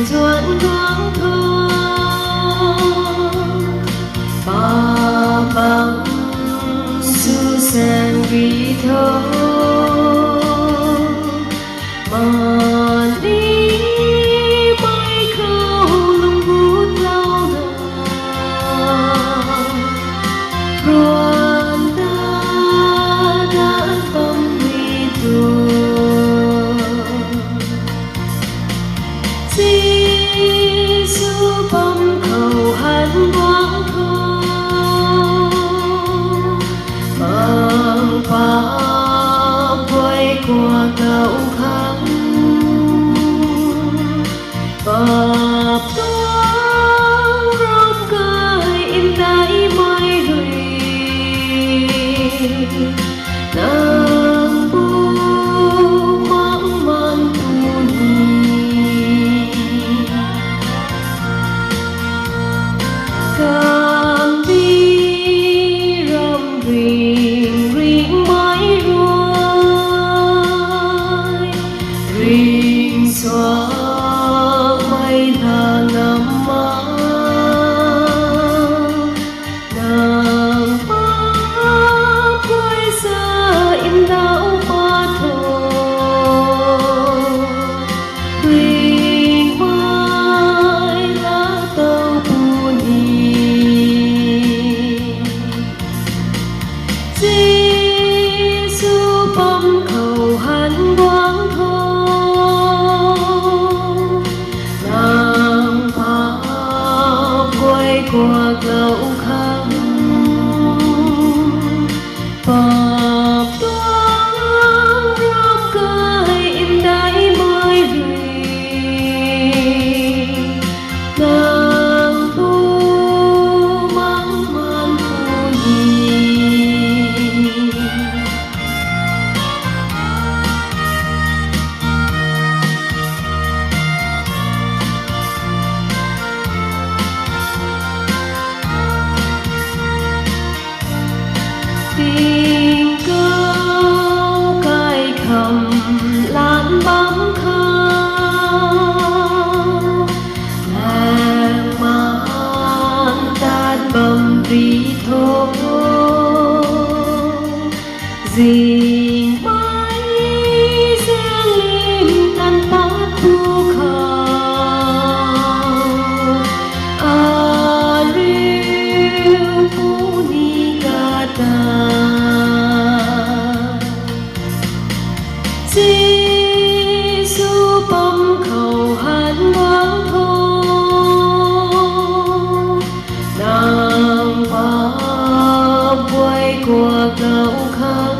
doãn thoáng thơ ba vắng su sen vì thơ mà đi bay khâu lung hút lao ruộng ta đã tâm vì tôi Giêsu bấm cầu hắn quang thô mang pháp quay qua cầu khăn pháp toán rong cài in đáy mai rùi nàng bu mang man tu ni càng đi rong rình rình mãi ruồi rình xóa mây là ngắm má nàng pháp quay xa in đảo pha thô rình mãi lá tàu buồn Giêsu bấm cầu hắn quang thô nàng pháp quay qua cầu khăn pháp toán rong cài in đáy mai rùi nàng bu mang man thu nhì tình câu cài khầm lan bóng khao nàng mang tát bầm vì thô gìn mãi giang lim tan phát thu khao a riu phu ni ca ta Giêsu bấm cầu hắn quang thô nàng pháp quay qua cầu khăn